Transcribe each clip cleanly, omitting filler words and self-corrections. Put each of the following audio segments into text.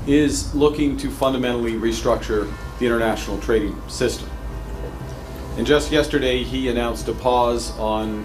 is looking to fundamentally restructure the international trading system. And just yesterday, he announced a pause on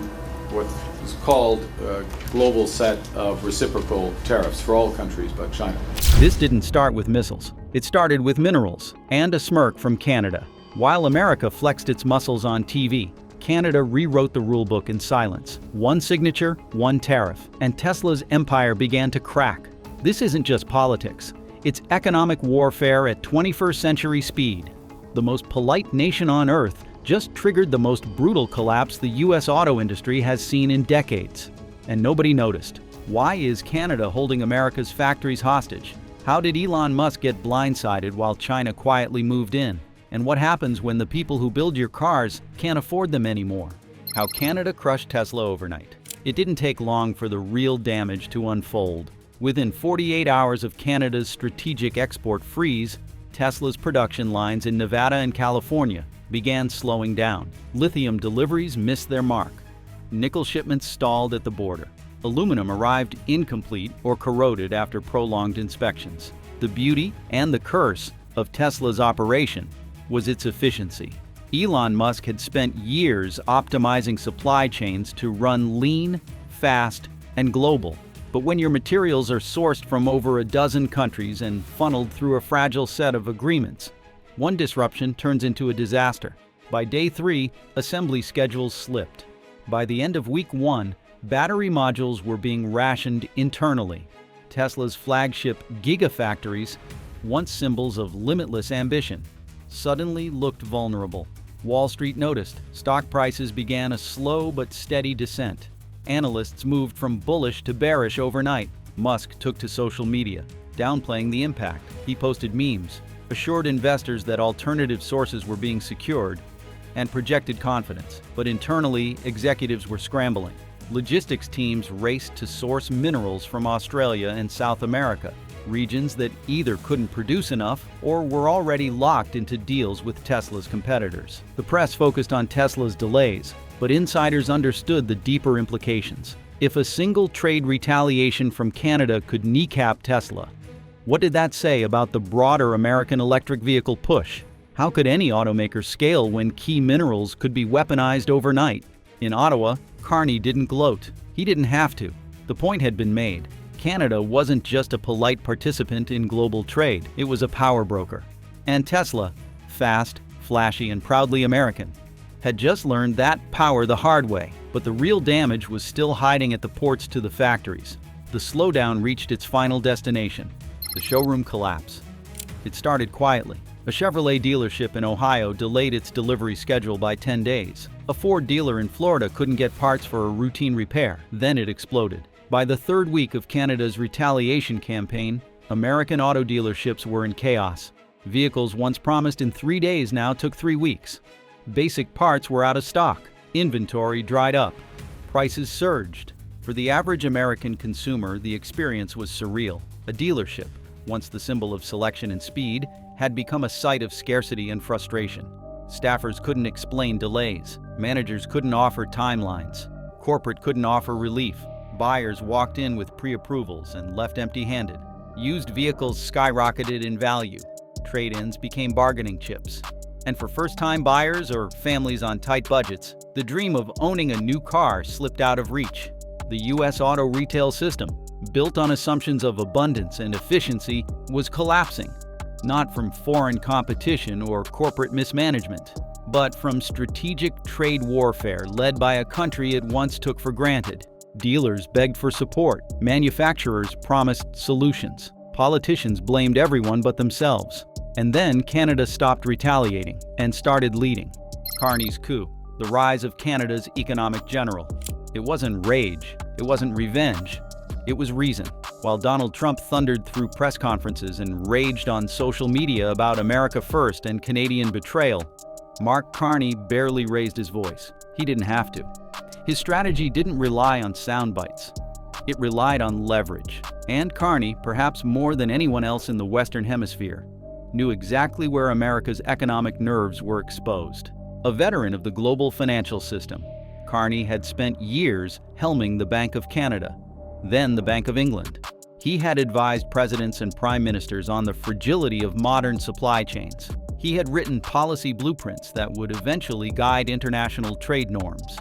what is called a global set of reciprocal tariffs for all countries but China. This didn't start with missiles. It started with minerals and a smirk from Canada. While America flexed its muscles on TV, Canada rewrote the rulebook in silence. One signature, one tariff, and Tesla's empire began to crack. This isn't just politics. It's economic warfare at 21st century speed. The most polite nation on earth just triggered the most brutal collapse the US auto industry has seen in decades. And nobody noticed. Why is Canada holding America's factories hostage? How did Elon Musk get blindsided while China quietly moved in? And what happens when the people who build your cars can't afford them anymore? How Canada crushed Tesla overnight. It didn't take long for the real damage to unfold. Within 48 hours of Canada's strategic export freeze, Tesla's production lines in Nevada and California began slowing down. Lithium deliveries missed their mark. Nickel shipments stalled at the border. Aluminum arrived incomplete or corroded after prolonged inspections. The beauty and the curse of Tesla's operation was its efficiency. Elon Musk had spent years optimizing supply chains to run lean, fast, and global. But when your materials are sourced from over a dozen countries and funneled through a fragile set of agreements, one disruption turns into a disaster. By day 3, assembly schedules slipped. By the end of week 1, battery modules were being rationed internally. Tesla's flagship gigafactories, once symbols of limitless ambition, suddenly looked vulnerable. Wall Street noticed. Stock prices began a slow but steady descent. Analysts moved from bullish to bearish overnight. Musk took to social media, downplaying the impact. He posted memes, assured investors that alternative sources were being secured, and projected confidence. But internally, executives were scrambling. Logistics teams raced to source minerals from Australia and South America, regions that either couldn't produce enough or were already locked into deals with Tesla's competitors. The press focused on Tesla's delays, but insiders understood the deeper implications. If a single trade retaliation from Canada could kneecap Tesla, what did that say about the broader American electric vehicle push? How could any automaker scale when key minerals could be weaponized overnight? In Ottawa, Carney didn't gloat. He didn't have to. The point had been made. Canada wasn't just a polite participant in global trade, it was a power broker. And Tesla, fast, flashy, and proudly American, had just learned that power the hard way. But the real damage was still hiding at the ports to the factories. The slowdown reached its final destination, the showroom collapse. It started quietly. A Chevrolet dealership in Ohio delayed its delivery schedule by 10 days. A Ford dealer in Florida couldn't get parts for a routine repair. Then it exploded. By the third week of Canada's retaliation campaign, American auto dealerships were in chaos. Vehicles once promised in 3 days now took 3 weeks. Basic parts were out of stock. Inventory dried up. Prices surged. For the average American consumer, the experience was surreal. A dealership, once the symbol of selection and speed, had become a site of scarcity and frustration. Staffers couldn't explain delays. Managers couldn't offer timelines. Corporate couldn't offer relief. Buyers walked in with pre-approvals and left empty-handed. Used vehicles skyrocketed in value. Trade-ins became bargaining chips. And for first-time buyers or families on tight budgets, the dream of owning a new car slipped out of reach. The U.S. auto retail system, built on assumptions of abundance and efficiency, was collapsing. Not from foreign competition or corporate mismanagement, but from strategic trade warfare led by a country it once took for granted. Dealers begged for support. Manufacturers promised solutions. Politicians blamed everyone but themselves. And then Canada stopped retaliating and started leading. Carney's coup, the rise of Canada's economic general. It wasn't rage. It wasn't revenge. It was reason. While Donald Trump thundered through press conferences and raged on social media about America First and Canadian betrayal, Mark Carney barely raised his voice. He didn't have to. His strategy didn't rely on sound bites. It relied on leverage. And Carney, perhaps more than anyone else in the Western Hemisphere, knew exactly where America's economic nerves were exposed. A veteran of the global financial system, Carney had spent years helming the Bank of Canada, then the Bank of England. He had advised presidents and prime ministers on the fragility of modern supply chains. He had written policy blueprints that would eventually guide international trade norms.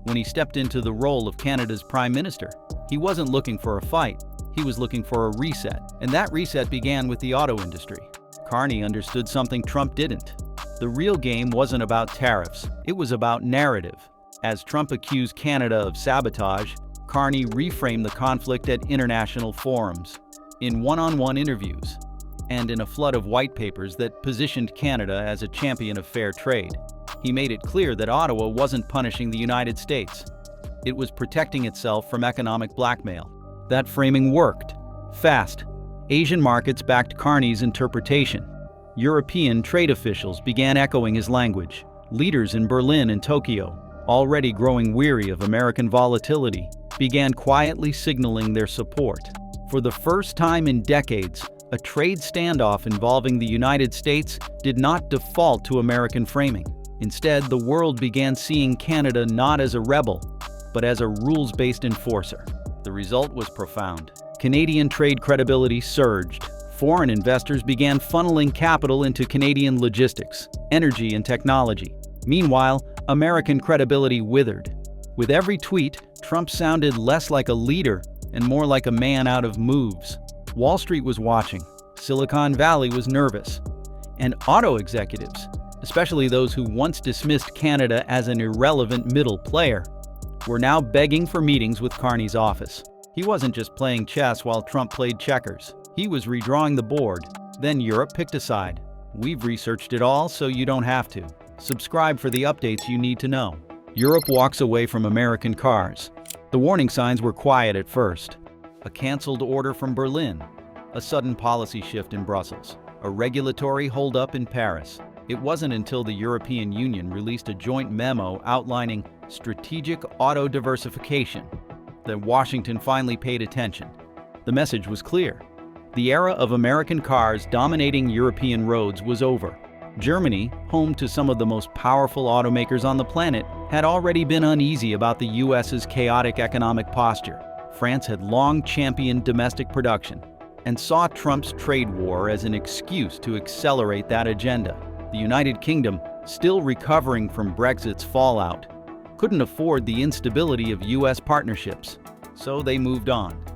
When he stepped into the role of Canada's prime minister, he wasn't looking for a fight. He was looking for a reset, and that reset began with the auto industry. Carney understood something Trump didn't. The real game wasn't about tariffs, it was about narrative. As Trump accused Canada of sabotage, Carney reframed the conflict at international forums, in one-on-one interviews, and in a flood of white papers that positioned Canada as a champion of fair trade. He made it clear that Ottawa wasn't punishing the United States. It was protecting itself from economic blackmail. That framing worked. Fast. Asian markets backed Carney's interpretation. European trade officials began echoing his language. Leaders in Berlin and Tokyo, already growing weary of American volatility, began quietly signaling their support. For the first time in decades, a trade standoff involving the United States did not default to American framing. Instead, the world began seeing Canada not as a rebel, but as a rules-based enforcer. The result was profound. Canadian trade credibility surged. Foreign investors began funneling capital into Canadian logistics, energy, and technology. Meanwhile, American credibility withered. With every tweet, Trump sounded less like a leader and more like a man out of moves. Wall Street was watching. Silicon Valley was nervous. And auto executives, especially those who once dismissed Canada as an irrelevant middle player, were now begging for meetings with Carney's office. He wasn't just playing chess while Trump played checkers. He was redrawing the board. Then Europe picked a side. We've researched it all, so you don't have to. Subscribe for the updates you need to know. Europe walks away from American cars. The warning signs were quiet at first. A canceled order from Berlin, a sudden policy shift in Brussels, a regulatory holdup in Paris. It wasn't until the European Union released a joint memo outlining strategic auto diversification that Washington finally paid attention. The message was clear. The era of American cars dominating European roads was over. Germany, home to some of the most powerful automakers on the planet, had already been uneasy about the US's chaotic economic posture. France had long championed domestic production and saw Trump's trade war as an excuse to accelerate that agenda. The United Kingdom, still recovering from Brexit's fallout, couldn't afford the instability of US partnerships, so they moved on.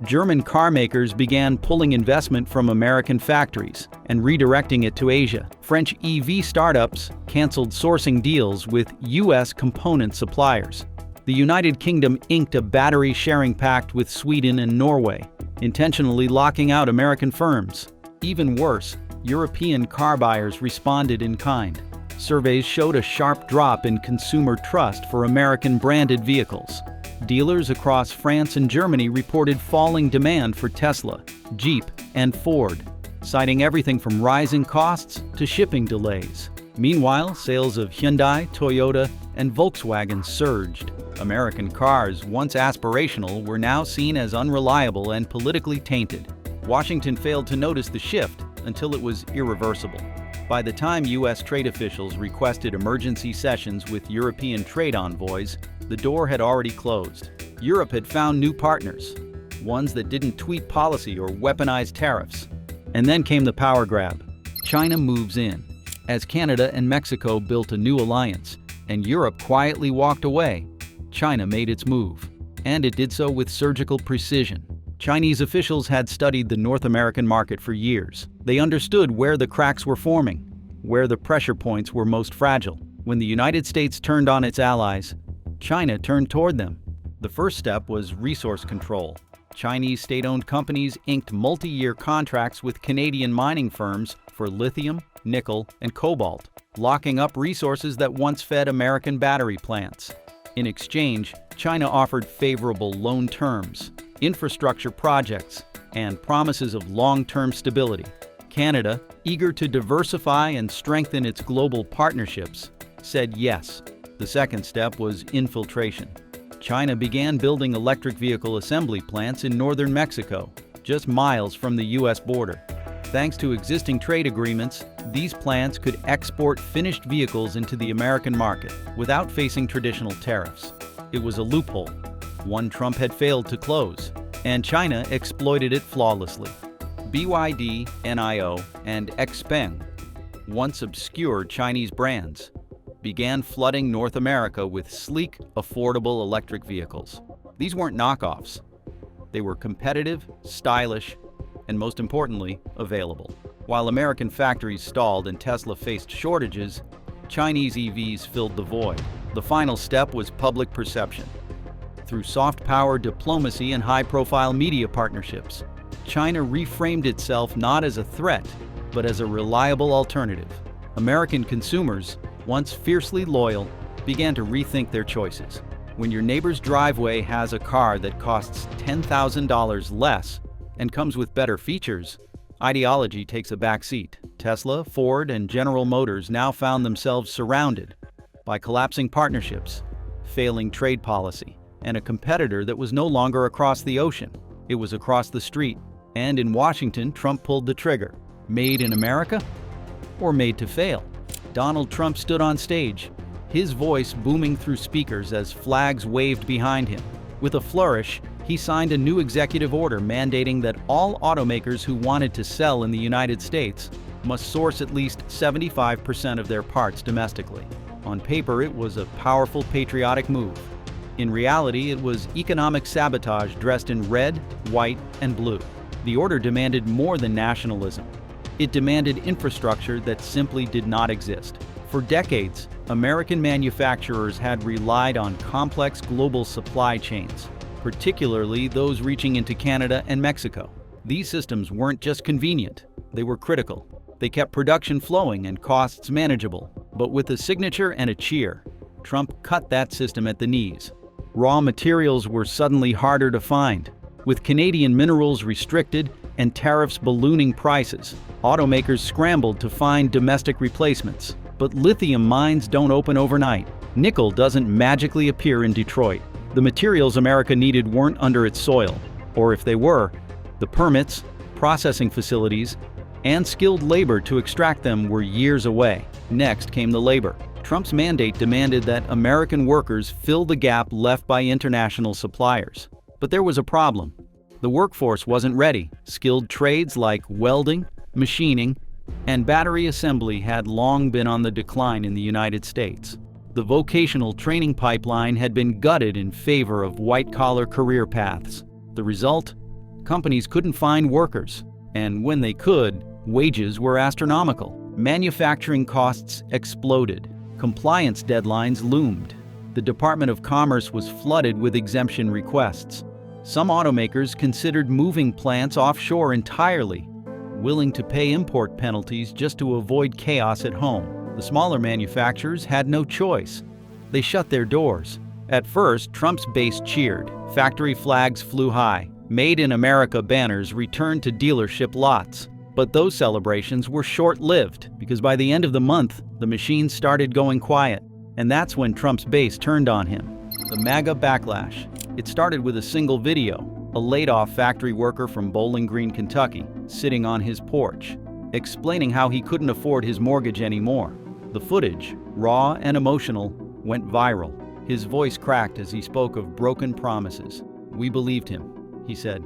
German car makers began pulling investment from American factories and redirecting it to Asia. French EV startups canceled sourcing deals with US component suppliers. The United Kingdom inked a battery sharing pact with Sweden and Norway, intentionally locking out American firms. Even worse, European car buyers responded in kind. Surveys showed a sharp drop in consumer trust for American-branded vehicles. Dealers across France and Germany reported falling demand for Tesla, Jeep, and Ford, citing everything from rising costs to shipping delays. Meanwhile, sales of Hyundai, Toyota, and Volkswagen surged. American cars, once aspirational, were now seen as unreliable and politically tainted. Washington failed to notice the shift until it was irreversible. By the time U.S. trade officials requested emergency sessions with European trade envoys, the door had already closed. Europe had found new partners, ones that didn't tweak policy or weaponize tariffs. And then came the power grab. China moves in. As Canada and Mexico built a new alliance, and Europe quietly walked away, China made its move. And it did so with surgical precision. Chinese officials had studied the North American market for years. They understood where the cracks were forming, where the pressure points were most fragile. When the United States turned on its allies, China turned toward them. The first step was resource control. Chinese state-owned companies inked multi-year contracts with Canadian mining firms for lithium, nickel, and cobalt, locking up resources that once fed American battery plants. In exchange, China offered favorable loan terms, infrastructure projects, and promises of long-term stability. Canada, eager to diversify and strengthen its global partnerships, said yes. The second step was infiltration. China began building electric vehicle assembly plants in northern Mexico, just miles from the U.S. border. Thanks to existing trade agreements, these plants could export finished vehicles into the American market without facing traditional tariffs. It was a loophole, one Trump had failed to close. and China exploited it flawlessly. BYD, NIO, and Xpeng, once obscure Chinese brands, began flooding North America with sleek, affordable electric vehicles. These weren't knockoffs. They were competitive, stylish, and most importantly, available. While American factories stalled and Tesla faced shortages, Chinese EVs filled the void. The final step was public perception. Through soft power diplomacy and high-profile media partnerships, China reframed itself not as a threat, but as a reliable alternative. American consumers, once fiercely loyal, began to rethink their choices. When your neighbor's driveway has a car that costs $10,000 less and comes with better features, ideology takes a back seat. Tesla, Ford, and General Motors now found themselves surrounded by collapsing partnerships, failing trade policy, and a competitor that was no longer across the ocean. It was across the street. And in Washington, Trump pulled the trigger. Made in America or made to fail? Donald Trump stood on stage, his voice booming through speakers as flags waved behind him. With a flourish, he signed a new executive order mandating that all automakers who wanted to sell in the United States must source at least 75% of their parts domestically. On paper, it was a powerful patriotic move. In reality, it was economic sabotage dressed in red, white, and blue. The order demanded more than nationalism. It demanded infrastructure that simply did not exist. For decades, American manufacturers had relied on complex global supply chains, particularly those reaching into Canada and Mexico. These systems weren't just convenient, they were critical. They kept production flowing and costs manageable. But with a signature and a cheer, Trump cut that system at the knees. Raw materials were suddenly harder to find. With Canadian minerals restricted and tariffs ballooning prices, automakers scrambled to find domestic replacements. But lithium mines don't open overnight. Nickel doesn't magically appear in Detroit. The materials America needed weren't under its soil, or if they were, the permits, processing facilities, and skilled labor to extract them were years away. Next came the labor. Trump's mandate demanded that American workers fill the gap left by international suppliers. But there was a problem. The workforce wasn't ready. Skilled trades like welding, machining, and battery assembly had long been on the decline in the United States. The vocational training pipeline had been gutted in favor of white-collar career paths. The result? Companies couldn't find workers, and when they could, wages were astronomical. Manufacturing costs exploded. Compliance deadlines loomed. The Department of Commerce was flooded with exemption requests. Some automakers considered moving plants offshore entirely, willing to pay import penalties just to avoid chaos at home. The smaller manufacturers had no choice. They shut their doors. At first, Trump's base cheered. Factory flags flew high. Made in America banners returned to dealership lots. But those celebrations were short-lived, because by the end of the month, the machines started going quiet. And that's when Trump's base turned on him. The MAGA backlash. It started with a single video, a laid-off factory worker from Bowling Green, Kentucky, sitting on his porch, explaining how he couldn't afford his mortgage anymore. The footage, raw and emotional, went viral. His voice cracked as he spoke of broken promises. "We believed him," he said.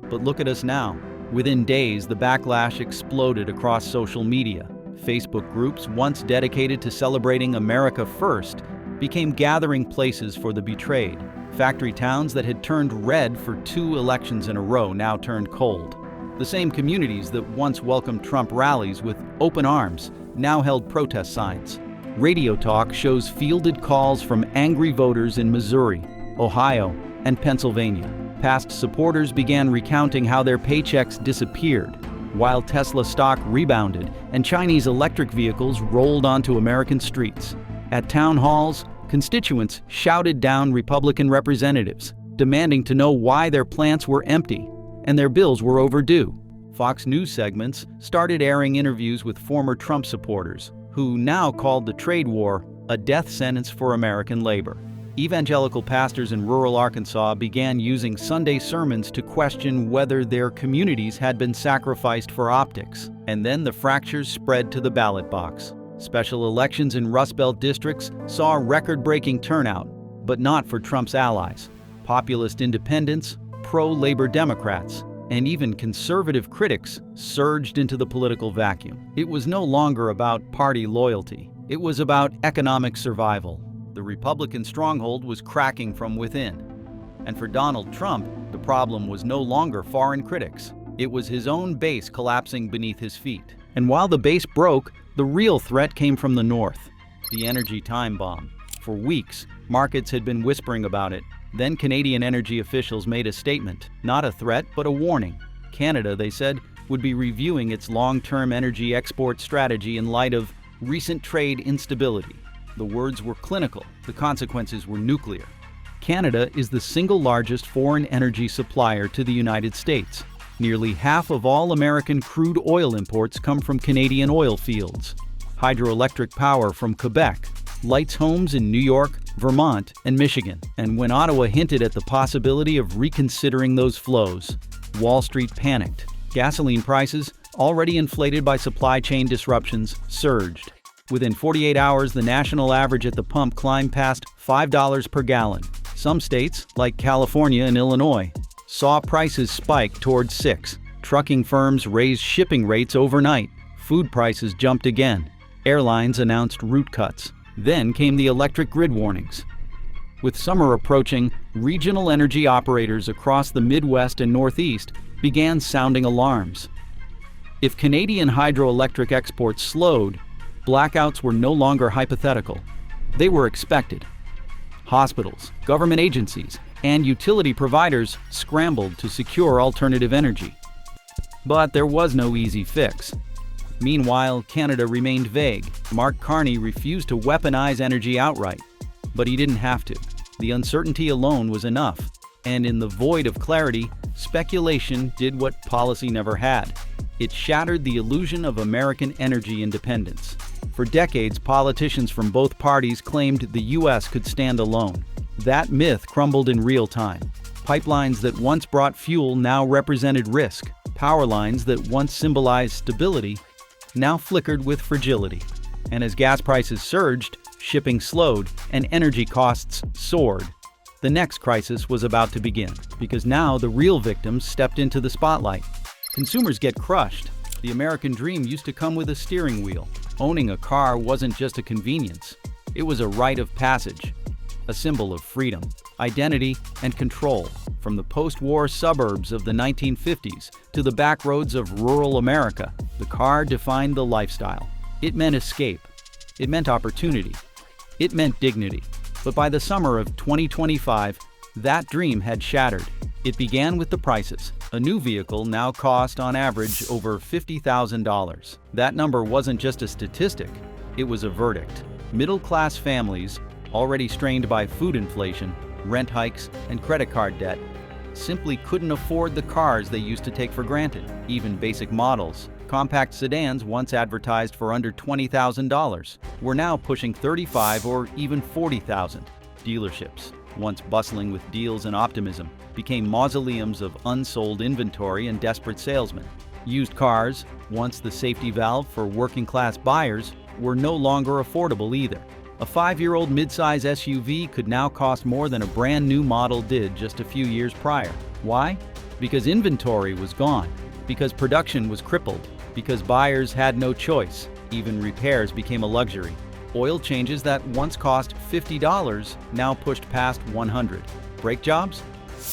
"But look at us now." Within days, the backlash exploded across social media. Facebook groups, once dedicated to celebrating America first, became gathering places for the betrayed. Factory towns that had turned red for 2 elections in a row now turned cold. The same communities that once welcomed Trump rallies with open arms now held protest signs. Radio talk shows fielded calls from angry voters in Missouri, Ohio, and Pennsylvania. Past supporters began recounting how their paychecks disappeared, while Tesla stock rebounded and Chinese electric vehicles rolled onto American streets. At town halls, constituents shouted down Republican representatives, demanding to know why their plants were empty and their bills were overdue. Fox News segments started airing interviews with former Trump supporters, who now called the trade war a death sentence for American labor. Evangelical pastors in rural Arkansas began using Sunday sermons to question whether their communities had been sacrificed for optics. And then the fractures spread to the ballot box. Special elections in Rust Belt districts saw record-breaking turnout, but not for Trump's allies. Populist independents, pro-labor Democrats, and even conservative critics surged into the political vacuum. It was no longer about party loyalty. It was about economic survival. The Republican stronghold was cracking from within. And for Donald Trump, the problem was no longer foreign critics. It was his own base collapsing beneath his feet. And while the base broke, the real threat came from the north, the energy time bomb. For weeks, markets had been whispering about it. Then Canadian energy officials made a statement, not a threat, but a warning. Canada, they said, would be reviewing its long-term energy export strategy in light of recent trade instability. The words were clinical. The consequences were nuclear. Canada is the single largest foreign energy supplier to the United States. Nearly half of all American crude oil imports come from Canadian oil fields. Hydroelectric power from Quebec lights homes in New York, Vermont, and Michigan. And when Ottawa hinted at the possibility of reconsidering those flows, Wall Street panicked. Gasoline prices, already inflated by supply chain disruptions, surged. Within 48 hours, the national average at the pump climbed past $5 per gallon. Some states, like California and Illinois, saw prices spike towards $6. Trucking firms raised shipping rates overnight. Food prices jumped again. Airlines announced route cuts. Then came the electric grid warnings. With summer approaching, regional energy operators across the Midwest and Northeast began sounding alarms. If Canadian hydroelectric exports slowed, blackouts were no longer hypothetical. They were expected. Hospitals, government agencies, and utility providers scrambled to secure alternative energy. But there was no easy fix. Meanwhile, Canada remained vague. Mark Carney refused to weaponize energy outright. But he didn't have to. The uncertainty alone was enough. And in the void of clarity, speculation did what policy never had. It shattered the illusion of American energy independence. For decades, politicians from both parties claimed the U.S. could stand alone. That myth crumbled in real time. Pipelines that once brought fuel now represented risk. Power lines that once symbolized stability now flickered with fragility. And as gas prices surged, shipping slowed, and energy costs soared, the next crisis was about to begin, because now the real victims stepped into the spotlight. Consumers get crushed. The American dream used to come with a steering wheel. Owning a car wasn't just a convenience. It was a rite of passage, a symbol of freedom, identity, and control. From the post-war suburbs of the 1950s to the back roads of rural America, the car defined the lifestyle. It meant escape. It meant opportunity. It meant dignity. But by the summer of 2025, that dream had shattered. It began with the prices. A new vehicle now cost on average over $50,000. That number wasn't just a statistic, it was a verdict. Middle-class families, already strained by food inflation, rent hikes, and credit card debt, simply couldn't afford the cars they used to take for granted. Even basic models, compact sedans once advertised for under $20,000, were now pushing $35,000 or even $40,000. Dealerships, once bustling with deals and optimism, became mausoleums of unsold inventory and desperate salesmen. Used cars, once the safety valve for working-class buyers, were no longer affordable either. A 5-year-old midsize SUV could now cost more than a brand new model did just a few years prior. Why? Because inventory was gone, because production was crippled, because buyers had no choice. Even repairs became a luxury. Oil changes that once cost $50 now pushed past $100. Brake jobs?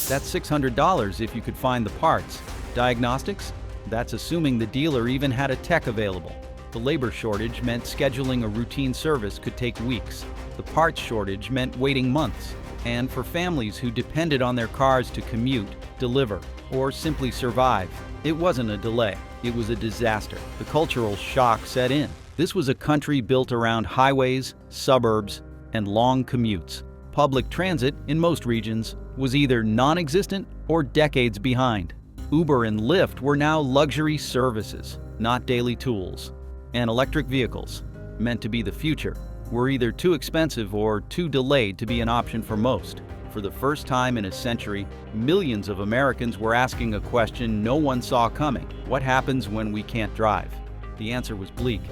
That's $600 if you could find the parts. Diagnostics? That's assuming the dealer even had a tech available. The labor shortage meant scheduling a routine service could take weeks. The parts shortage meant waiting months. And for families who depended on their cars to commute, deliver, or simply survive, it wasn't a delay, it was a disaster. The cultural shock set in. This was a country built around highways, suburbs, and long commutes. Public transit, in most regions, was either non-existent or decades behind. Uber and Lyft were now luxury services, not daily tools. And electric vehicles, meant to be the future, were either too expensive or too delayed to be an option for most. For the first time in a century, millions of Americans were asking a question no one saw coming. What happens when we can't drive? The answer was bleak.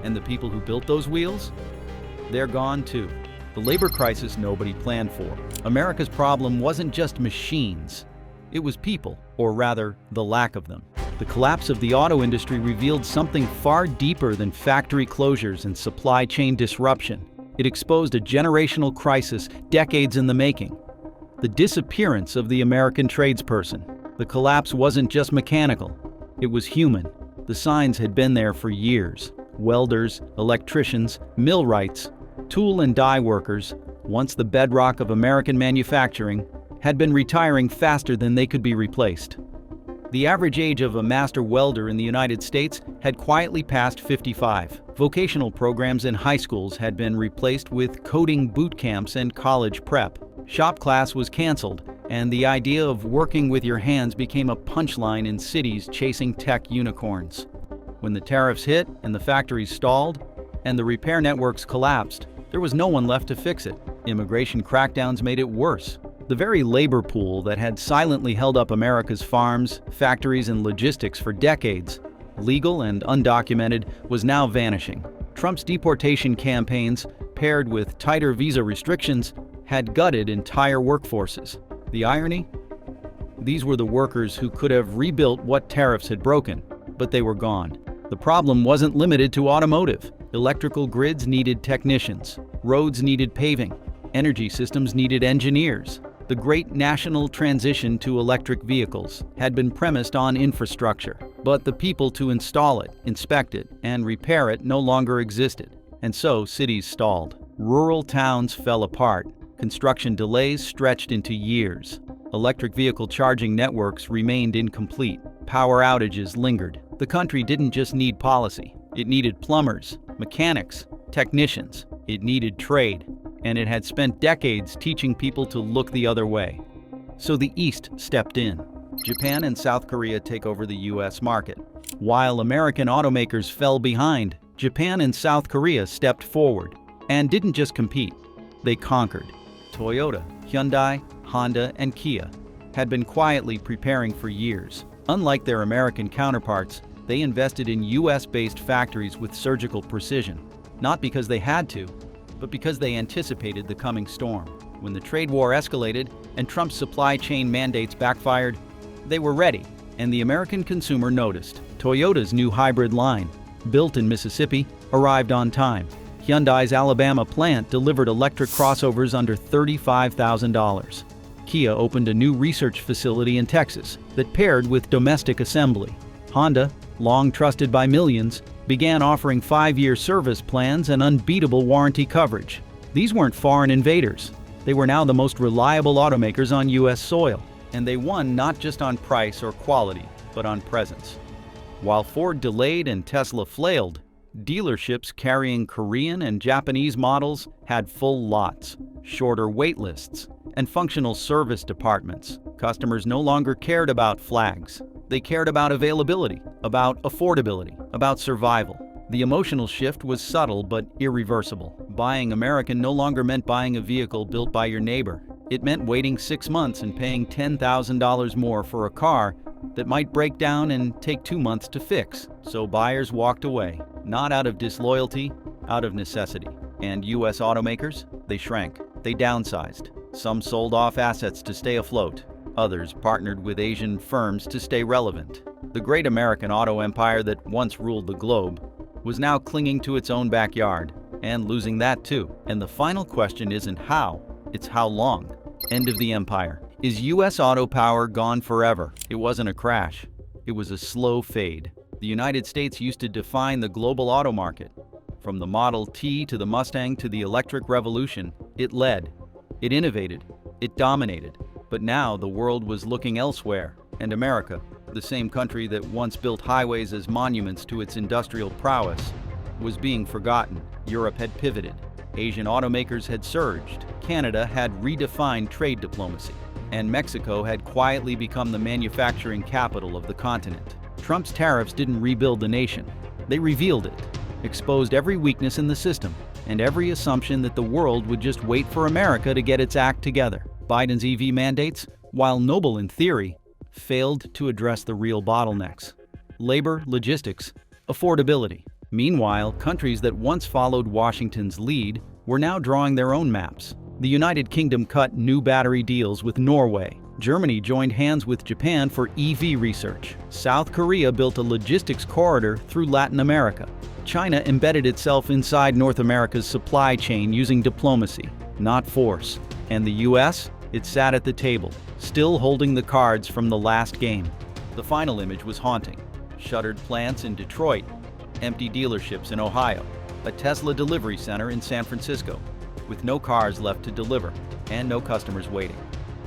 And the people who built those wheels? They're gone too. The labor crisis nobody planned for. America's problem wasn't just machines. It was people, or rather, the lack of them. The collapse of the auto industry revealed something far deeper than factory closures and supply chain disruption. It exposed a generational crisis decades in the making. The disappearance of the American tradesperson. The collapse wasn't just mechanical, it was human. The signs had been there for years. Welders, electricians, millwrights, tool and die workers, once the bedrock of American manufacturing, had been retiring faster than they could be replaced. The average age of a master welder in the United States had quietly passed 55. Vocational programs in high schools had been replaced with coding boot camps and college prep. Shop class was canceled, and the idea of working with your hands became a punchline in cities chasing tech unicorns. When the tariffs hit and the factories stalled and the repair networks collapsed, there was no one left to fix it. Immigration crackdowns made it worse. The very labor pool that had silently held up America's farms, factories, and logistics for decades, legal and undocumented, was now vanishing. Trump's deportation campaigns, paired with tighter visa restrictions, had gutted entire workforces. The irony? These were the workers who could have rebuilt what tariffs had broken, but they were gone. The problem wasn't limited to automotive. Electrical grids needed technicians, roads needed paving, energy systems needed engineers. The great national transition to electric vehicles had been premised on infrastructure, but the people to install it, inspect it, and repair it no longer existed, and so cities stalled. Rural towns fell apart. Construction delays stretched into years. Electric vehicle charging networks remained incomplete. Power outages lingered. The country didn't just need policy. It needed plumbers, mechanics, technicians. It needed trade. And it had spent decades teaching people to look the other way. So the East stepped in. Japan and South Korea take over the US market. While American automakers fell behind, Japan and South Korea stepped forward and didn't just compete, they conquered. Toyota, Hyundai, Honda, and Kia had been quietly preparing for years. Unlike their American counterparts, they invested in US-based factories with surgical precision, not because they had to, but because they anticipated the coming storm. When the trade war escalated and Trump's supply chain mandates backfired, they were ready, and the American consumer noticed. Toyota's new hybrid line, built in Mississippi, arrived on time. Hyundai's Alabama plant delivered electric crossovers under $35,000. Kia opened a new research facility in Texas that paired with domestic assembly. Honda, long trusted by millions, began offering 5-year service plans and unbeatable warranty coverage. These weren't foreign invaders. They were now the most reliable automakers on US soil, and they won not just on price or quality, but on presence. While Ford delayed and Tesla flailed, dealerships carrying Korean and Japanese models had full lots, shorter wait lists, and functional service departments. Customers no longer cared about flags. They cared about availability, about affordability, about survival. The emotional shift was subtle but irreversible. Buying American no longer meant buying a vehicle built by your neighbor. It meant waiting 6 months and paying $10,000 more for a car that might break down and take 2 months to fix. So buyers walked away, not out of disloyalty, out of necessity. And US automakers? They shrank. They downsized. Some sold off assets to stay afloat. Others partnered with Asian firms to stay relevant. The great American auto empire that once ruled the globe was now clinging to its own backyard, and losing that too. And the final question isn't how, it's how long. End of the empire. Is US auto power gone forever? It wasn't a crash. It was a slow fade. The United States used to define the global auto market. From the Model T to the Mustang to the electric revolution, it led. It innovated. It dominated. But now the world was looking elsewhere, and America, the same country that once built highways as monuments to its industrial prowess, was being forgotten. Europe had pivoted. Asian automakers had surged. Canada had redefined trade diplomacy. And Mexico had quietly become the manufacturing capital of the continent. Trump's tariffs didn't rebuild the nation. They revealed it, exposed every weakness in the system, and every assumption that the world would just wait for America to get its act together. Biden's EV mandates, while noble in theory, failed to address the real bottlenecks: labor, logistics, affordability. Meanwhile, countries that once followed Washington's lead were now drawing their own maps. The United Kingdom cut new battery deals with Norway. Germany joined hands with Japan for EV research. South Korea built a logistics corridor through Latin America. China embedded itself inside North America's supply chain using diplomacy, not force. And the US? It sat at the table, still holding the cards from the last game. The final image was haunting. Shuttered plants in Detroit, empty dealerships in Ohio, a Tesla delivery center in San Francisco, with no cars left to deliver and no customers waiting.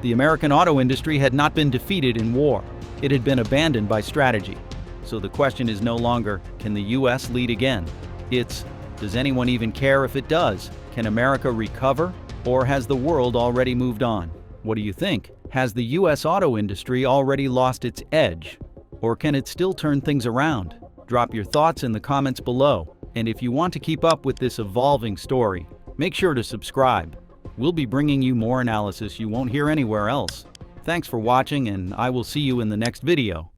The American auto industry had not been defeated in war. It had been abandoned by strategy. So the question is no longer, can the US lead again? It's, does anyone even care if it does? Can America recover? Or has the world already moved on? What do you think? Has the US auto industry already lost its edge? Or can it still turn things around? Drop your thoughts in the comments below. And if you want to keep up with this evolving story, make sure to subscribe. We'll be bringing you more analysis you won't hear anywhere else. Thanks for watching, and I will see you in the next video.